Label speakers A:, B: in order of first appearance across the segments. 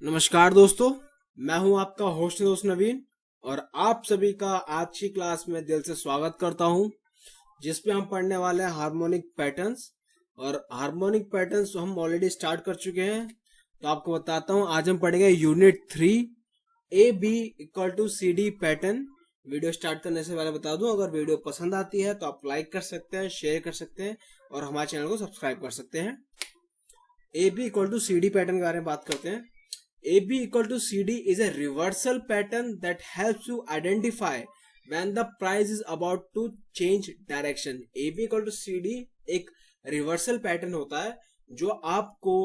A: नमस्कार दोस्तों, मैं हूं आपका होस्ट दोस्त नवीन और आप सभी का आज की क्लास में दिल से स्वागत करता हूं, जिसपे हम पढ़ने वाले हैं हार्मोनिक पैटर्न्स। और हार्मोनिक पैटर्न्स हम ऑलरेडी स्टार्ट कर चुके हैं, तो आपको बताता हूं। आज हम पढ़ेंगे unit 3 A B equal to C D pattern. Video start करने से पहले बता दूं, अगर वीडियो पसंद आती है तो आप लाइक कर सकते हैं, शेयर कर सकते हैं और हमारे चैनल को सब्सक्राइब कर सकते हैं। A B equal to C D pattern के बारे में बात करते हैं। AB equal to CD is a reversal pattern that helps you identify when the price is about to change direction. AB equal to CD एक reversal pattern होता है जो आपको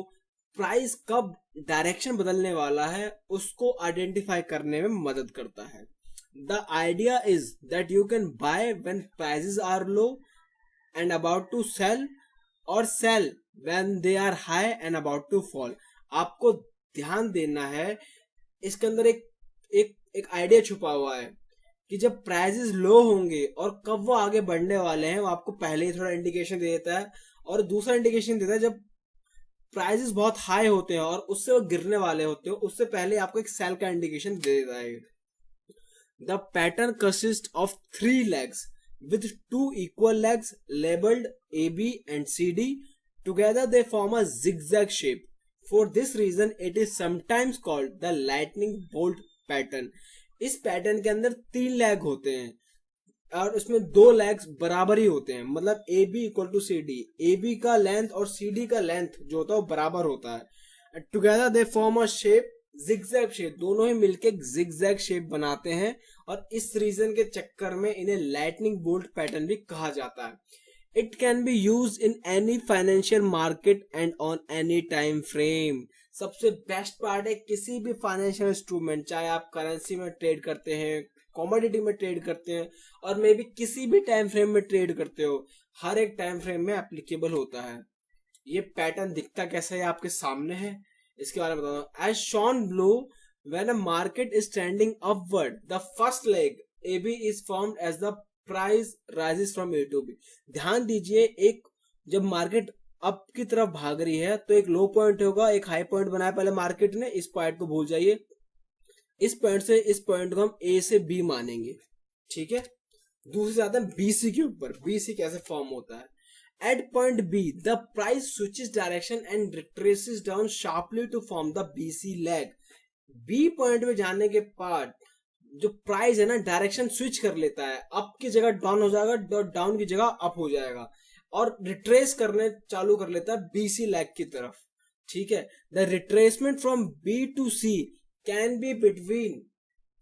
A: प्राइस कब डायरेक्शन बदलने वाला है उसको आइडेंटिफाई करने में मदद करता है। The idea is that you can buy when prices are low and about to sell, or sell when they are high and about to fall. आपको ध्यान देना है, इसके अंदर एक एक एक आइडिया छुपा हुआ है कि जब प्राइसेस लो होंगे और कब वो आगे बढ़ने वाले हैं, वो आपको पहले ही थोड़ा इंडिकेशन दे देता है। और दूसरा इंडिकेशन देता है जब प्राइसेस बहुत हाई होते हैं और उससे वो गिरने वाले होते हैं, उससे पहले आपको एक सेल का इंडिकेशन दे देता है। The pattern consist of 3 legs with 2 equal legs labeled AB and CD. Together they form a zigzag shape. For this reason it is sometimes called the lightning bolt pattern. इस pattern के अंदर 3 lag होते हैं और उसमें 2 lags बराबर ही होते हैं, मतलब A B equal to C D. A B का लेंथ और सी डी का लेंथ जो होता है वो बराबर होता है। Together they form a shape, zigzag shape. दोनों ही मिलके जिगजैग शेप बनाते हैं और इस रीजन के चक्कर में इन्हें लाइटनिंग बोल्ट पैटर्न भी कहा जाता है। It can be used in any financial market and on any time frame. सबसे बेस्ट पार्ट है, किसी भी फाइनेंशियल इंस्ट्रूमेंट, चाहे आप करेंसी में ट्रेड करते हैं, कमोडिटी में ट्रेड करते हैं और मे बी किसी भी टाइम फ्रेम में ट्रेड करते हो, हर एक टाइम फ्रेम में एप्लीकेबल होता है। ये पैटर्न दिखता कैसे है आपके सामने है, इसके बारे में बताता हूँ। As shown below, when a market is trending upward, the first leg A B is formed as the price rises from A to B. ध्यान दीजिए, एक जब मार्केट अप की तरफ भाग रही है तो एक लो पॉइंट होगा, एक हाई पॉइंट बनाया पहले मार्केट ने, इस पॉइंट को भूल जाइए। इस पॉइंट से इस पॉइंट को हम ए से बी मानेंगे, ठीक है। दूसरे जाते हैं बीसी के ऊपर। बीसी कैसे फॉर्म होता है? At point B the price switches direction and retraces down sharply to form the BC leg. B point में जाने के बाद जो प्राइस है ना, डायरेक्शन स्विच कर लेता है, अप की जगह डाउन हो जाएगा, डाउन की जगह अप हो जाएगा और रिट्रेस करने चालू कर लेता है बीसी लैग की तरफ, ठीक है। The retracement from B to C can be between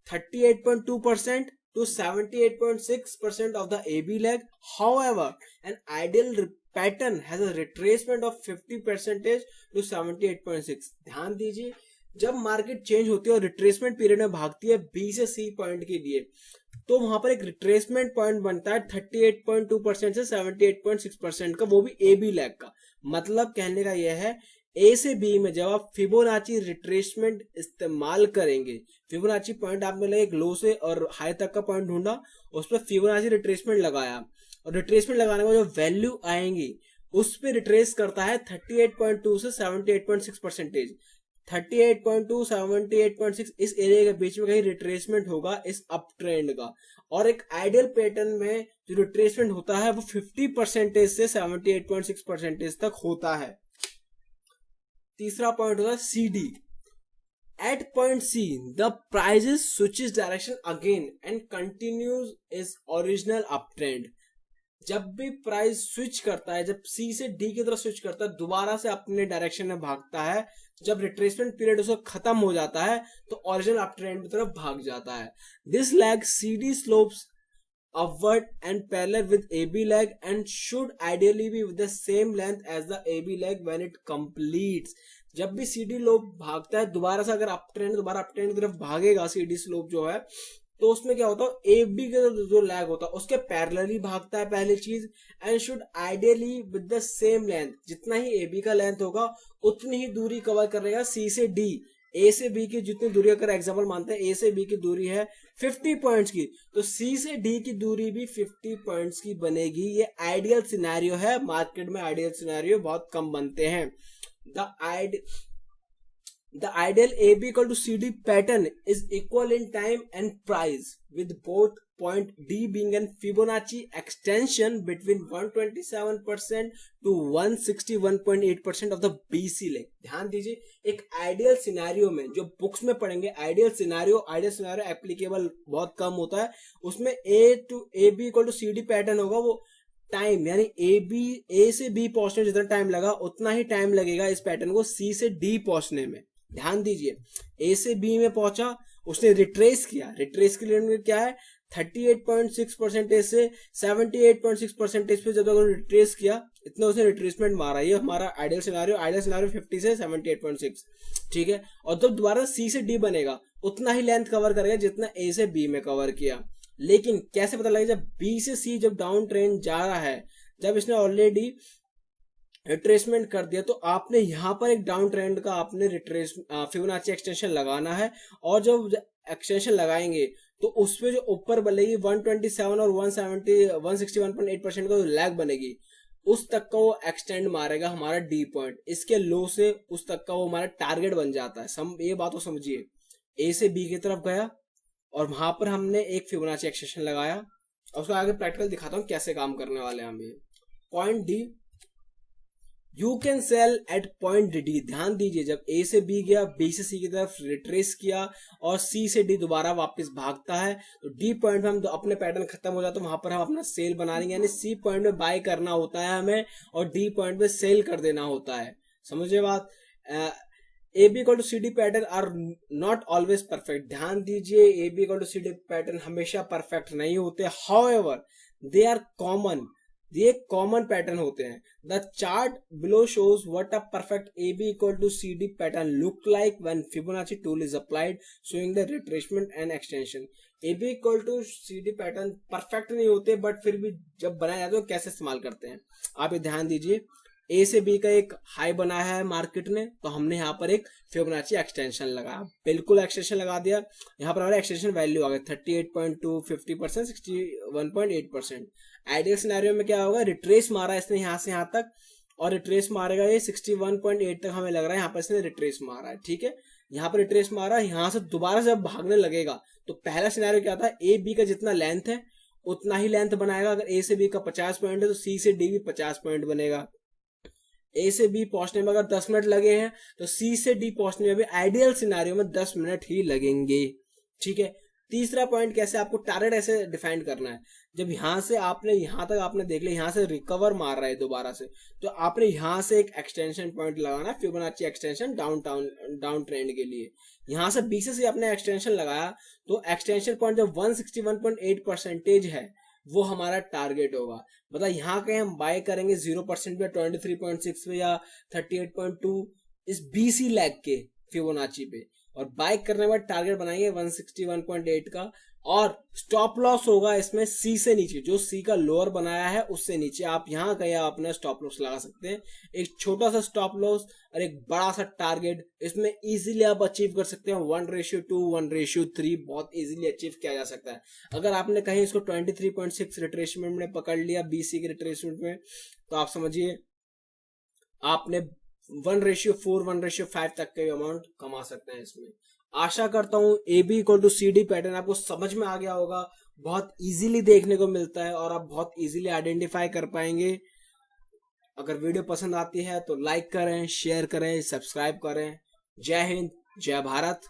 A: 38.2% to 78.6% of the AB leg. However, an ideal pattern has a retracement of 50% to 78.6. ध्यान दीजिए, जब मार्केट चेंज होती है और रिट्रेसमेंट पीरियड में भागती है बी से सी पॉइंट के लिए, तो वहां पर एक रिट्रेसमेंट पॉइंट बनता है 38.2% से 78.6% का, वो भी ए बी लैग का। मतलब कहने का यह है, ए से बी में जब आप फिबोनाची रिट्रेसमेंट इस्तेमाल करेंगे, फिबोनाची पॉइंट आपने लगे एक लो से और हाई तक का पॉइंट ढूंढा, उस पर फिबोनाची रिट्रेसमेंट लगाया और रिट्रेसमेंट लगाने का जो वैल्यू आएंगी उस पर रिट्रेस करता है 38.2 से 78.6%। 38.2 78.6 इस एरिया के बीच में कहीं रिट्रेसमेंट होगा इस अप ट्रेंड का। और एक आइडियल पैटर्न में जो रिट्रेसमेंट होता है वो 50% से 78.6% तक होता है। तीसरा पॉइंट होगा C D. At point C the prices switches direction again and continues is original up trend. जब भी प्राइस स्विच करता है, जब सी से डी की तरफ स्विच करता है, दोबारा से अपने डायरेक्शन में भागता है। जब रिट्रेसमेंट पीरियड उसका खत्म हो जाता है तो ओरिजिनल अप ट्रेंड की तरफ भाग जाता है। This leg C D slopes upward and parallel with AB leg and should ideally be with the same length as the AB leg when it completes. जब भी CD स्लोप भागता है, दोबारा से अगर अप ट्रेंड दोबारा अप ट्रेंड की तरफ भागेगा CD स्लोप जो है, तो उसमें क्या होता है, AB का जो लैग होता है उसके पैरेलली भागता है पहली चीज, and should ideally with the same length. जितना ही AB का लेंथ होगा उतनी ही दूरी कवर करेगा C से D। ए से बी की जितनी दूरी, अगर एग्जांपल मानते हैं ए से बी की दूरी है 50 पॉइंट्स की, तो सी से डी की दूरी भी 50 पॉइंट्स की बनेगी। ये आइडियल सिनेरियो है, मार्केट में आइडियल सिनेरियो बहुत कम बनते हैं। The The ideal AB equal to CD pattern is equal in time and price, with both point D being an Fibonacci extension between 127% to 161.8% of the BC leg. ध्यान दीजिए, एक ideal scenario में जो books में पढ़ेंगे, ideal scenario applicable बहुत कम होता है, उसमें A B equal to C D pattern होगा। वो टाइम यानी ए से बी पहुंचने जितना टाइम लगा उतना ही टाइम लगेगा इस पैटर्न को सी से डी पहुंचने में। ध्यान दीजिए, ए से बी में पहुंचा, उसने रिट्रेस किया, रिट्रेस के लिए क्या है 38.6% से 78.6% पे जब तक उन्होंने रिट्रेस किया, इतना उसने रिट्रेसमेंट मारा। ये हमारा आइडियल सिनेरियो 50 से 78.6, ठीक है। और जब दोबारा सी से डी बनेगा उतना ही लेंथ कवर करेगा जितना ए से बी में कवर किया। लेकिन कैसे पता लगेगा, जब बी से सी जब डाउन ट्रेंड जा रहा है, जब इसने ऑलरेडी रिट्रेसमेंट कर दिया, तो आपने यहाँ पर एक डाउन ट्रेंड का आपने फिबोनाची एक्सटेंशन लगाना है। और जब एक्सटेंशन लगाएंगे तो उसपे जो ऊपर बनेगी 127 और 161.8% का जो लैग बनेगी, उस तक का वो एक्सटेंड मारेगा हमारा डी पॉइंट। इसके लो से उस तक का वो हमारा टारगेट बन जाता है। ये बात को समझिए, ए से बी की तरफ गया और वहां पर हमने एक फिबोनाची एक्सटेंशन लगाया, और उसको आगे प्रैक्टिकल दिखाता हूं कैसे काम करने वाले हैं हम। ये point D, you can sell at point D. ध्यान दीजिए, जब ए से बी गया, बी से सी की तरफ रिट्रेस किया और सी से डी दोबारा वापस भागता है, तो डी पॉइंट में हम अपने पैटर्न खत्म हो जाता है, वहां पर हम अपना सेल बना लेंगे। यानी सी पॉइंट में बाय करना होता है हमें और डी पॉइंट में सेल कर देना होता है। समझिए बात। A B equal to C D pattern are not always perfect. ध्यान दीजिए, A B equal to C D pattern हमेशा परफेक्ट नहीं होते, हाउएवर दे आर कॉमन। ये कॉमन पैटर्न होते हैं। The chart below shows what a perfect A B equal to C D pattern look like when Fibonacci tool is applied, showing the retracement and extension. A B equal to C D pattern perfect नहीं होते, but फिर भी जब बनाया जाता है तो कैसे इस्तेमाल करते हैं आप ये ध्यान दीजिए। ए से बी का एक हाई बनाया है मार्केट ने, तो हमने यहाँ पर एक फिबोनाची एक्सटेंशन लगाया, बिल्कुल एक्सटेंशन लगा दिया। यहाँ पर हमारा एक्सटेंशन वैल्यू आ गया 38.2, 50%, 61.8%। आइडियल सिनेरियो में क्या होगा, रिट्रेस मारा इसने यहाँ से यहाँ तक, और रिट्रेस मारेगा ये 61.8 तक हमें लग रहा है। यहाँ पर इसने रिट्रेस मारा है, ठीक है। यहाँ पर रिट्रेस मारा, यहाँ से दोबारा जब भागने लगेगा, तो पहला सिनेरियो क्या था, ए बी का जितना लेंथ है उतना ही लेंथ बनाएगा। अगर ए से बी का 50 पॉइंट है तो सी से डी भी 50 पॉइंट बनेगा। ए से बी पहुंचने में अगर 10 मिनट लगे हैं तो सी से डी पहुंचने में भी आइडियल सिनेरियो में 10 मिनट ही लगेंगे, ठीक है। तीसरा पॉइंट, कैसे आपको टारगेट ऐसे डिफाइन करना है। जब यहां से आपने यहां तक आपने देख लिया, यहां से रिकवर मार रहा है दोबारा से, तो आपने यहां से एक एक्सटेंशन पॉइंट लगाना है, फिबोनाची एक्सटेंशन डाउन ट्रेंड के लिए। यहां से बी से आपने एक्सटेंशन लगाया, तो एक्सटेंशन पॉइंट जो 161.8% है वो हमारा टारगेट होगा। मतलब यहाँ कहीं हम बाय करेंगे 0% पे, 23.6 पे या 38.2 इस बीसी लैग के फिबोनाची पे, और बाय करने के बाद टारगेट बनाएंगे 161.8 का, और स्टॉप लॉस होगा इसमें सी से नीचे, जो सी का लोअर बनाया है उससे नीचे। आप यहाँ कहीं अपने स्टॉप लॉस लगा सकते हैं, एक छोटा सा स्टॉप लॉस और एक बड़ा सा टारगेट, इसमें इजीली आप अचीव कर सकते हैं। 1:2, 1:3 बहुत इजीली अचीव किया जा सकता है। अगर आपने कहीं इसको 23.6 रिट्रेसमेंट में पकड़ लिया, बीसी के रिट्रेसमेंट में, तो आप समझिए आपने 1:4, 1:5 तक के अमाउंट कमा सकते हैं इसमें। आशा करता हूं A B equal to C D pattern आपको समझ में आ गया होगा। बहुत इजीली देखने को मिलता है और आप बहुत इजीली आइडेंटिफाई कर पाएंगे। अगर वीडियो पसंद आती है तो लाइक करें, शेयर करें, सब्सक्राइब करें। जय हिंद, जय भारत।